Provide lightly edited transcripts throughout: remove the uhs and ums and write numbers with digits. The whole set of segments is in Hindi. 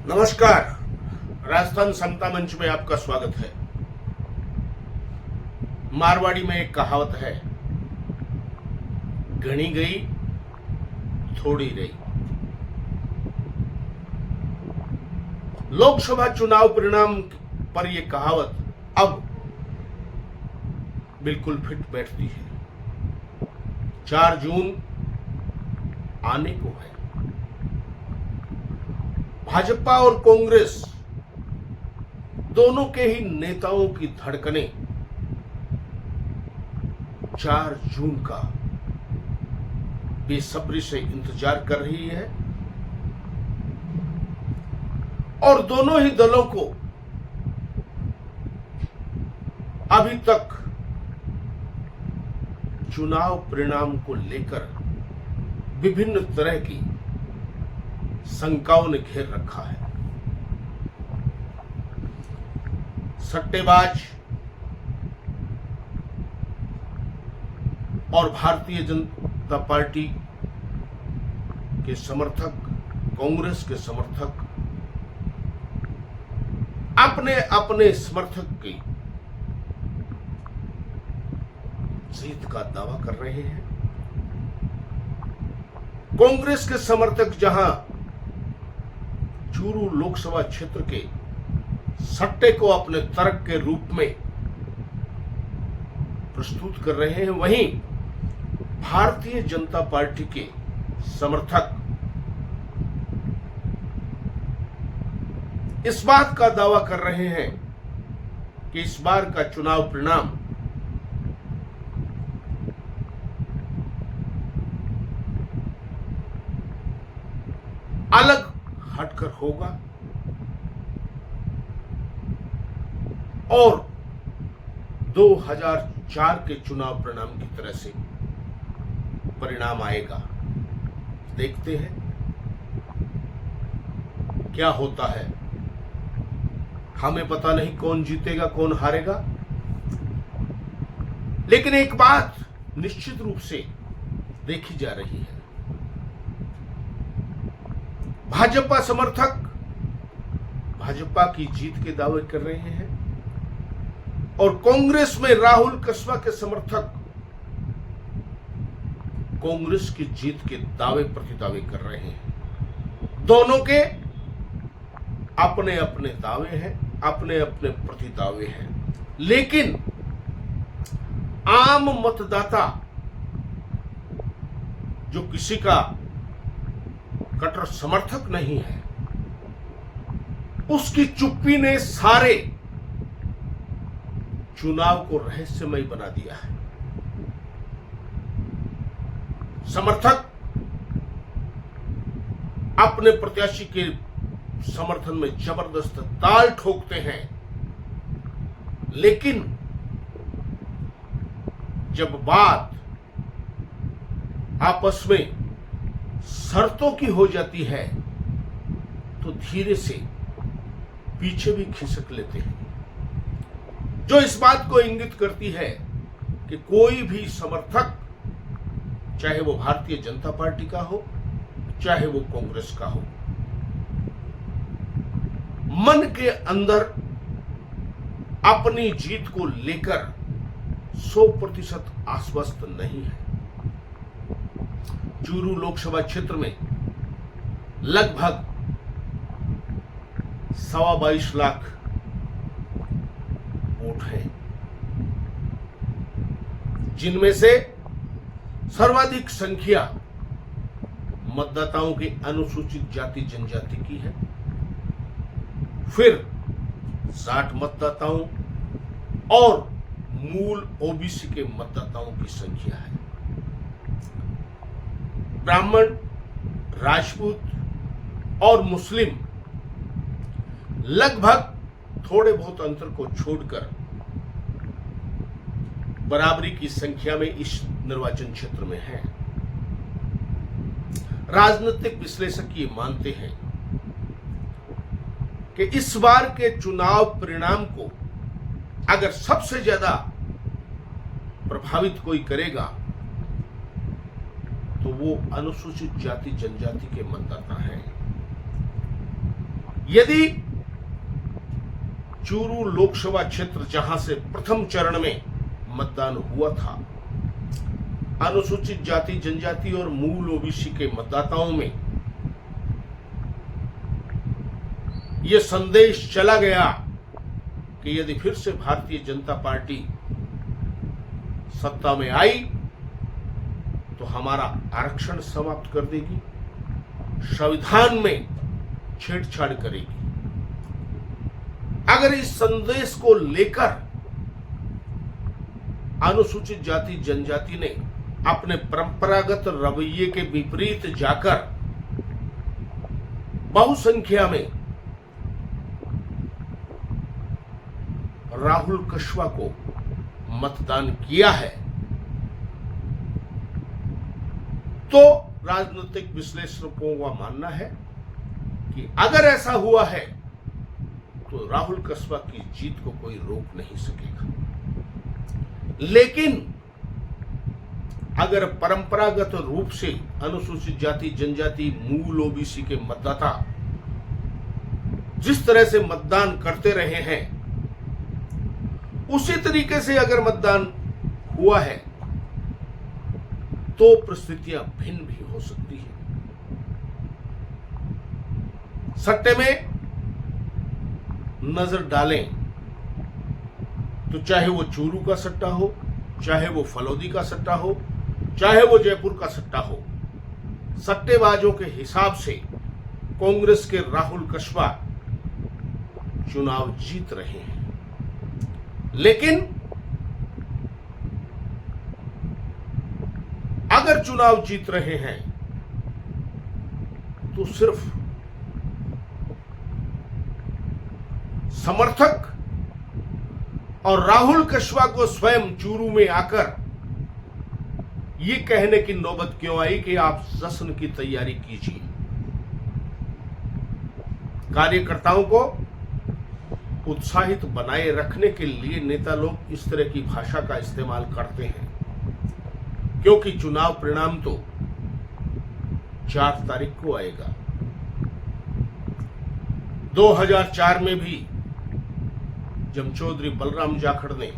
नमस्कार। राजस्थान समता मंच में आपका स्वागत है। मारवाड़ी में एक कहावत है, घनी गई थोड़ी रही। लोकसभा चुनाव परिणाम पर यह कहावत अब बिल्कुल फिट बैठती है। 4 जून आने को है। भाजपा और कांग्रेस दोनों के ही नेताओं की धड़कनें 4 जून का बेसब्री से इंतजार कर रही है और दोनों ही दलों को अभी तक चुनाव परिणाम को लेकर विभिन्न तरह की शंकाओं ने घेर रखा है। सट्टेबाज और भारतीय जनता पार्टी के समर्थक, कांग्रेस के समर्थक अपने अपने समर्थक की जीत का दावा कर रहे हैं। कांग्रेस के समर्थक जहां चूरू लोकसभा क्षेत्र के सट्टे को अपने तर्क के रूप में प्रस्तुत कर रहे हैं, वहीं भारतीय जनता पार्टी के समर्थक इस बात का दावा कर रहे हैं कि इस बार का चुनाव परिणाम अलग हटकर होगा और 2004 के चुनाव परिणाम की तरह से परिणाम आएगा। देखते हैं क्या होता है। हमें पता नहीं कौन जीतेगा कौन हारेगा, लेकिन एक बात निश्चित रूप से देखी जा रही है। भाजपा समर्थक भाजपा की जीत के दावे कर रहे हैं और कांग्रेस में राहुल कस्बा के समर्थक कांग्रेस की जीत के दावे प्रतिदावे कर रहे हैं। दोनों के अपने अपने दावे हैं, अपने अपने प्रतिदावे हैं, लेकिन आम मतदाता जो किसी का कट्टर समर्थक नहीं है, उसकी चुप्पी ने सारे चुनाव को रहस्यमय बना दिया है। समर्थक अपने प्रत्याशी के समर्थन में जबरदस्त ताल ठोकते हैं, लेकिन जब बात आपस में शर्तों की हो जाती है तो धीरे से पीछे भी खिसक लेते हैं, जो इस बात को इंगित करती है कि कोई भी समर्थक, चाहे वो भारतीय जनता पार्टी का हो चाहे वो कांग्रेस का हो, मन के अंदर अपनी जीत को लेकर 100% आश्वस्त नहीं है। चूरू लोकसभा क्षेत्र में लगभग 22.25 लाख वोट हैं, जिनमें से सर्वाधिक संख्या मतदाताओं की अनुसूचित जाति जनजाति की है, फिर 60 मतदाताओं और मूल ओबीसी के मतदाताओं की संख्या है। ब्राह्मण, राजपूत और मुस्लिम लगभग थोड़े बहुत अंतर को छोड़कर बराबरी की संख्या में इस निर्वाचन क्षेत्र में है। राजनीतिक विश्लेषक ये मानते हैं कि इस बार के चुनाव परिणाम को अगर सबसे ज्यादा प्रभावित कोई करेगा तो वो अनुसूचित जाति जनजाति के मतदाता हैं। यदि चूरू लोकसभा क्षेत्र जहां से प्रथम चरण में मतदान हुआ था, अनुसूचित जाति जनजाति और मूल ओबीसी के मतदाताओं में यह संदेश चला गया कि यदि फिर से भारतीय जनता पार्टी सत्ता में आई तो हमारा आरक्षण समाप्त कर देगी, संविधान में छेड़छाड़ करेगी। अगर इस संदेश को लेकर अनुसूचित जाति जनजाति ने अपने परंपरागत रवैये के विपरीत जाकर बहुसंख्या में राहुल कस्वा को मतदान किया है, तो राजनीतिक विश्लेषकों का मानना है कि अगर ऐसा हुआ है तो राहुल कस्वा की जीत को कोई रोक नहीं सकेगा। लेकिन अगर परंपरागत रूप से अनुसूचित जाति जनजाति मूल ओबीसी के मतदाता जिस तरह से मतदान करते रहे हैं, उसी तरीके से अगर मतदान हुआ है तो परिस्थितियां भिन्न भी हो सकती है। सट्टे में नजर डालें तो चाहे वो चूरू का सट्टा हो, चाहे वो फलौदी का सट्टा हो, चाहे वो जयपुर का सट्टा हो, सट्टेबाजों के हिसाब से कांग्रेस के राहुल कस्वा चुनाव जीत रहे हैं। लेकिन अगर चुनाव जीत रहे हैं तो सिर्फ समर्थक और राहुल कस्वा को स्वयं चूरू में आकर ये कहने की नौबत क्यों आई कि आप जश्न की तैयारी कीजिए। कार्यकर्ताओं को उत्साहित बनाए रखने के लिए नेता लोग इस तरह की भाषा का इस्तेमाल करते हैं, क्योंकि चुनाव परिणाम तो 4 तारीख को आएगा। 2004 में भी जब चौधरी बलराम जाखड़ ने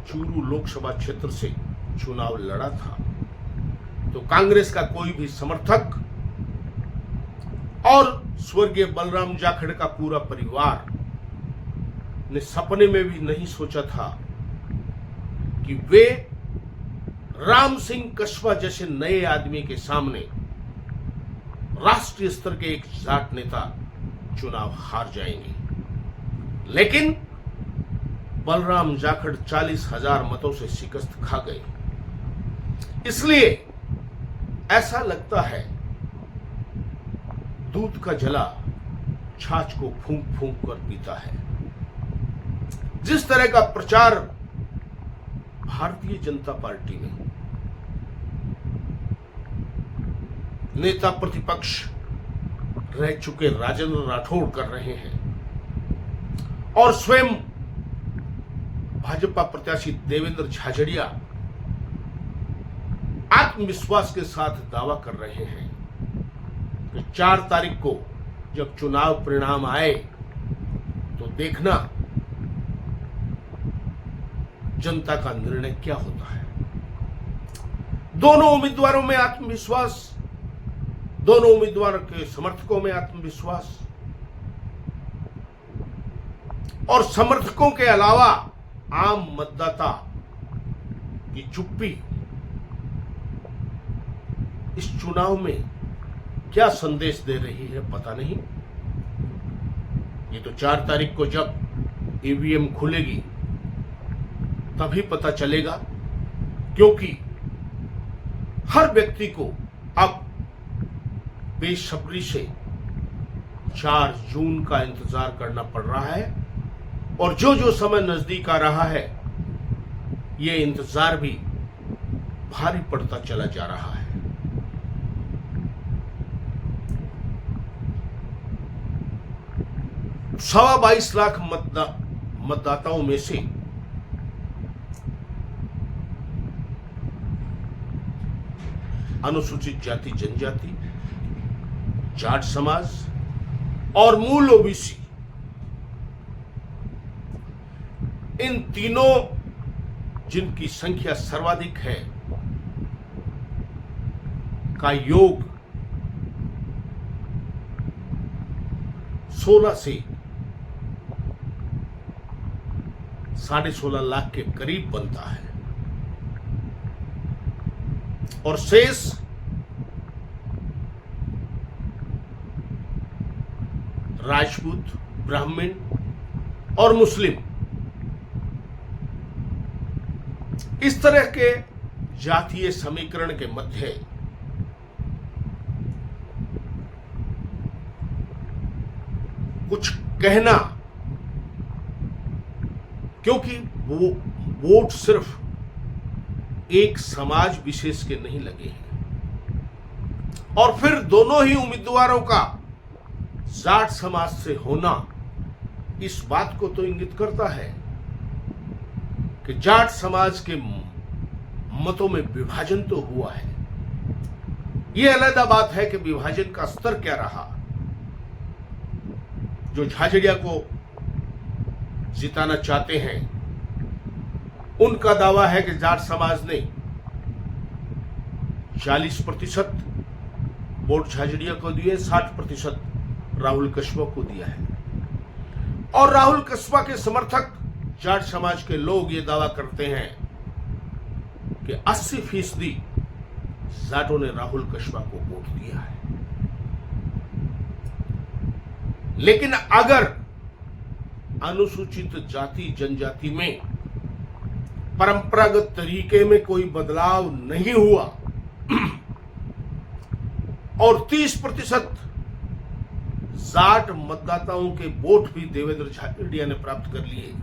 चूरू लोकसभा क्षेत्र से चुनाव लड़ा था तो कांग्रेस का कोई भी समर्थक और स्वर्गीय बलराम जाखड़ का पूरा परिवार ने सपने में भी नहीं सोचा था कि वे राम सिंह कस्वा जैसे नए आदमी के सामने राष्ट्रीय स्तर के एक जाट नेता चुनाव हार जाएंगे। लेकिन बलराम जाखड़ 40,000 मतों से शिकस्त खा गए। इसलिए ऐसा लगता है दूध का जला छाछ को फूंक फूंक कर पीता है। जिस तरह का प्रचार भारतीय जनता पार्टी में नेता प्रतिपक्ष रह चुके राजेंद्र राठौड़ कर रहे हैं और स्वयं भाजपा प्रत्याशी देवेंद्र झाझड़िया आत्मविश्वास के साथ दावा कर रहे हैं कि 4 तारीख को जब चुनाव परिणाम आए तो देखना जनता का निर्णय क्या होता है। दोनों उम्मीदवारों में आत्मविश्वास, दोनों उम्मीदवारों के समर्थकों में आत्मविश्वास और समर्थकों के अलावा आम मतदाता की चुप्पी इस चुनाव में क्या संदेश दे रही है पता नहीं। ये तो 4 तारीख को जब ईवीएम खुलेगी तभी पता चलेगा, क्योंकि हर व्यक्ति को अब बेसब्री से 4 जून का इंतजार करना पड़ रहा है और जो जो समय नजदीक आ रहा है ये इंतजार भी भारी पड़ता चला जा रहा है। 22 लाख मतदाताओं में से अनुसूचित जाति जनजाति, जाट समाज, और मूल ओबीसी, इन तीनों जिनकी संख्या सर्वाधिक है का योग 16 से 16.5 लाख के करीब बनता है और शेष राजपूत, ब्राह्मण और मुस्लिम, इस तरह के जातीय समीकरण के मध्य कुछ कहना, क्योंकि वो वोट सिर्फ एक समाज विशेष के नहीं लगे हैं और फिर दोनों ही उम्मीदवारों का जाट समाज से होना इस बात को तो इंगित करता है कि जाट समाज के मतों में विभाजन तो हुआ है। यह अलग बात है कि विभाजन का स्तर क्या रहा। जो झाझड़िया को जिताना चाहते हैं उनका दावा है कि जाट समाज ने 40% वोट झाझड़िया को दिए, 60% राहुल कस्बा को दिया है और राहुल कस्बा के समर्थक जाट समाज के लोग ये दावा करते हैं कि 80% जाटों ने राहुल कस्बा को वोट दिया है। लेकिन अगर अनुसूचित जाति जनजाति में परंपरागत तरीके में कोई बदलाव नहीं हुआ और 30% जाट मतदाताओं के वोट भी देवेंद्र झाझड़िया ने प्राप्त कर लिए,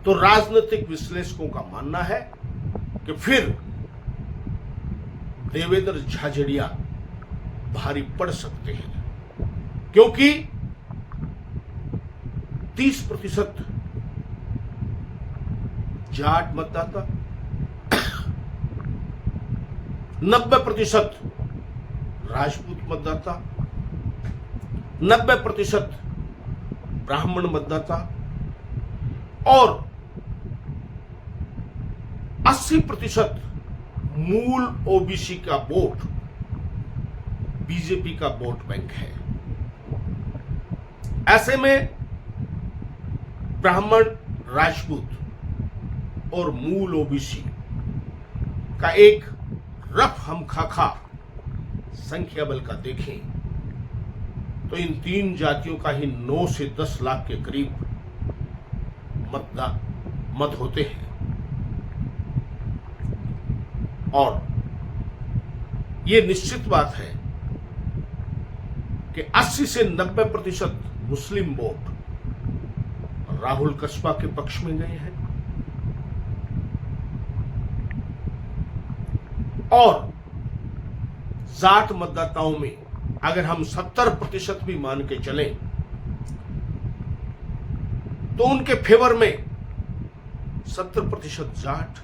तो राजनीतिक विश्लेषकों का मानना है कि फिर देवेंद्र झाझड़िया भारी पड़ सकते हैं, क्योंकि 30% जाट मतदाता, 90% राजपूत मतदाता, 90% ब्राह्मण मतदाता और 80% मूल ओबीसी का वोट बीजेपी का वोट बैंक है। ऐसे में ब्राह्मण, राजपूत और मूल ओबीसी का एक रफ हम खाखा संख्या बल का देखें तो इन तीन जातियों का ही 9 से 10 लाख के करीब मत होते हैं और यह निश्चित बात है कि 80 से 90% मुस्लिम वोट राहुल कस्बा के पक्ष में गए हैं और जाट मतदाताओं में अगर हम 70% भी मान के चलें तो उनके फेवर में 70% जाट,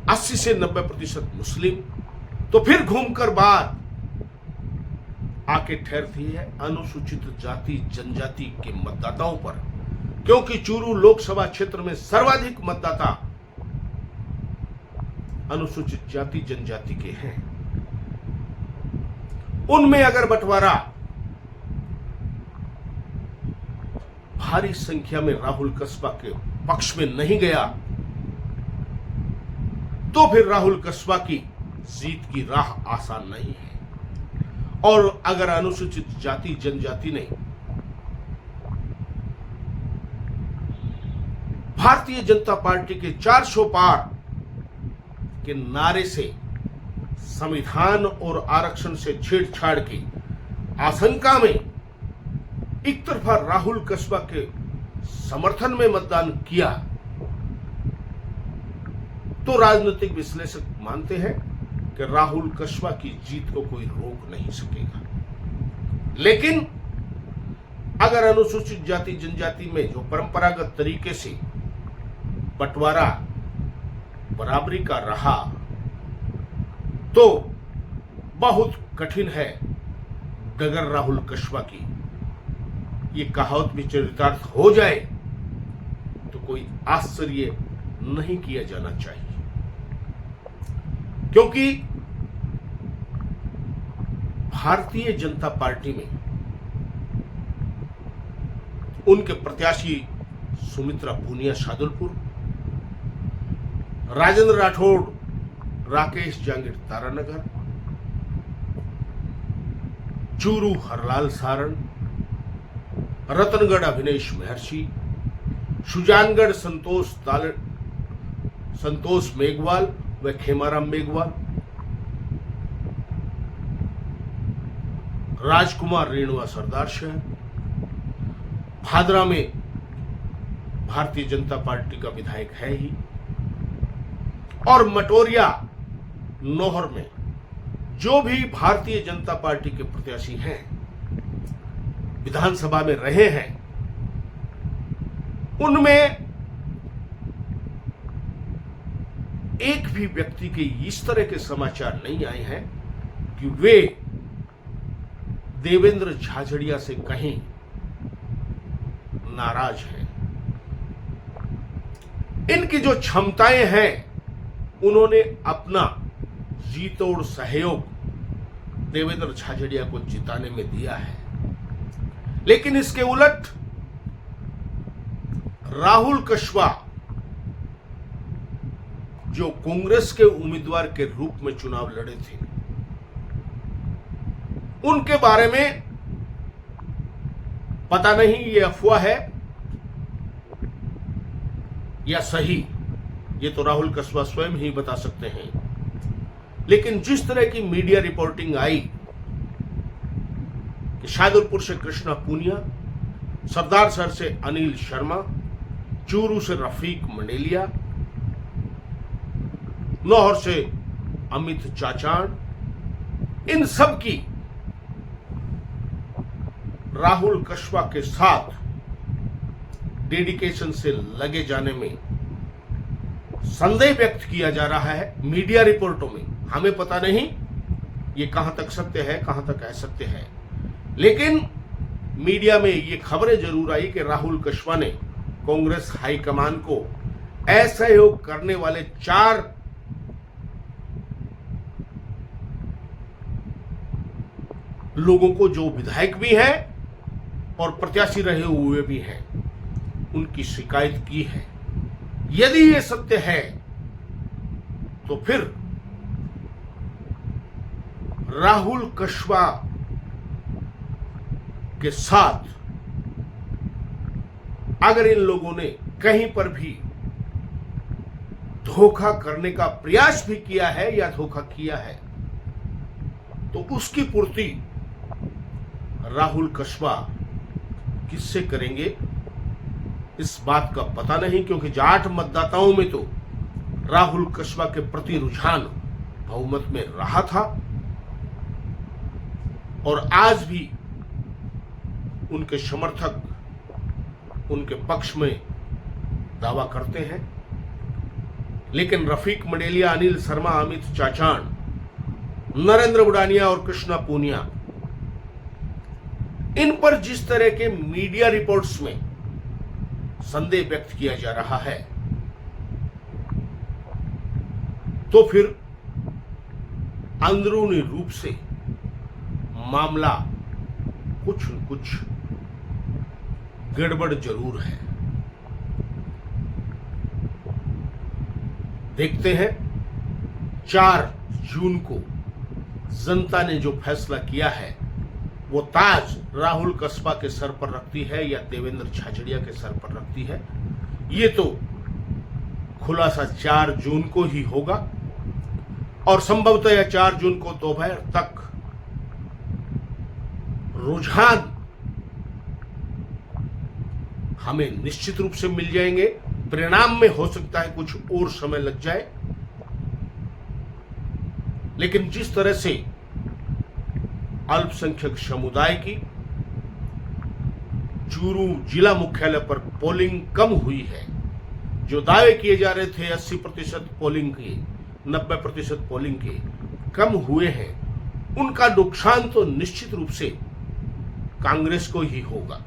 80 से 90% मुस्लिम, तो फिर घूमकर बात आके ठहरती है अनुसूचित जाति जनजाति के मतदाताओं पर, क्योंकि चूरू लोकसभा क्षेत्र में सर्वाधिक मतदाता अनुसूचित जाति जनजाति के हैं। उनमें अगर बंटवारा भारी संख्या में राहुल कस्बा के पक्ष में नहीं गया तो फिर राहुल कस्बा की जीत की राह आसान नहीं है। और अगर अनुसूचित जाति जनजाति ने भारतीय जनता पार्टी के 400 पार के नारे से संविधान और आरक्षण से छेड़छाड़ की आशंका में एक तरफा राहुल कस्बा के समर्थन में मतदान किया तो राजनीतिक विश्लेषक मानते हैं कि राहुल कस्बा की जीत को कोई रोक नहीं सकेगा। लेकिन अगर अनुसूचित जाति जनजाति में जो परंपरागत तरीके से बंटवारा बराबरी का रहा तो बहुत कठिन है डगर राहुल कस्बा की ये कहावत भी चरितार्थ हो जाए तो कोई आश्चर्य नहीं किया जाना चाहिए, क्योंकि भारतीय जनता पार्टी में उनके प्रत्याशी सुमित्रा पूनिया शादुलपुर, राजेंद्र राठौड़ राकेश जांगिड़ तारानगर, चूरू हरलाल सारण, रतनगढ़ अभिनेश महर्षि, शुजानगढ़ संतोष मेघवाल व खेमाराम मेघवाल, राजकुमार रेणुआ सरदार शहर, भादरा में भारतीय जनता पार्टी का विधायक है ही, और मटोरिया नौहर में जो भी भारतीय जनता पार्टी के प्रत्याशी हैं, विधानसभा में रहे हैं, उनमें एक भी व्यक्ति के इस तरह के समाचार नहीं आए हैं कि वे देवेंद्र झाझड़िया से कहीं नाराज हैं। इनकी जो क्षमताएं हैं, उन्होंने अपना जी तोड़ सहयोग देवेंद्र झाझड़िया को जिताने में दिया है। लेकिन इसके उलट राहुल कस्बा जो कांग्रेस के उम्मीदवार के रूप में चुनाव लड़े थे, उनके बारे में पता नहीं ये अफवाह है या सही, ये तो राहुल कस्बा स्वयं ही बता सकते हैं। लेकिन जिस तरह की मीडिया रिपोर्टिंग आई कि शादुलपुर से कृष्णा पूनिया, सरदार सर से अनिल शर्मा, चूरू से रफीक मंडेलिया, नौहर से अमित चाचान, इन सब की राहुल कस्बा के साथ डेडिकेशन से लगे जाने में संदेह व्यक्त किया जा रहा है मीडिया रिपोर्टों में। हमें पता नहीं ये कहां तक सत्य है, कहां तक असत्य है, लेकिन मीडिया में ये खबरें जरूर आई कि राहुल कस्बा ने कांग्रेस हाईकमान को असहयोग करने वाले 4 लोगों को, जो विधायक भी हैं और प्रत्याशी रहे हुए भी हैं, उनकी शिकायत की है। यदि ये सत्य है तो फिर राहुल कस्बा के साथ अगर इन लोगों ने कहीं पर भी धोखा करने का प्रयास भी किया है या धोखा किया है, तो उसकी पूर्ति राहुल कस्बा किससे करेंगे, इस बात का पता नहीं, क्योंकि जाट मतदाताओं में तो राहुल कस्बा के प्रति रुझान बहुमत में रहा था और आज भी उनके समर्थक उनके पक्ष में दावा करते हैं। लेकिन रफीक मंडेलिया, अनिल शर्मा, अमित चाचान, नरेंद्र बुडानिया और कृष्णा पूनिया, इन पर जिस तरह के मीडिया रिपोर्ट्स में संदेह व्यक्त किया जा रहा है, तो फिर अंदरूनी रूप से मामला कुछ न कुछ गड़बड़ जरूर है। देखते हैं 4 जून को जनता ने जो फैसला किया है, वो ताज राहुल कस्बा के सर पर रखती है या देवेंद्र झाझड़िया के सर पर रखती है। ये तो खुलासा 4 जून को ही होगा और संभवतः 4 जून को दोपहर तक रुझान हमें निश्चित रूप से मिल जाएंगे। परिणाम में हो सकता है कुछ और समय लग जाए, लेकिन जिस तरह से अल्पसंख्यक समुदाय की चूरू जिला मुख्यालय पर पोलिंग कम हुई है, जो दावे किए जा रहे थे 80% पोलिंग के, 90% पोलिंग के कम हुए हैं, उनका नुकसान तो निश्चित रूप से कांग्रेस को ही होगा।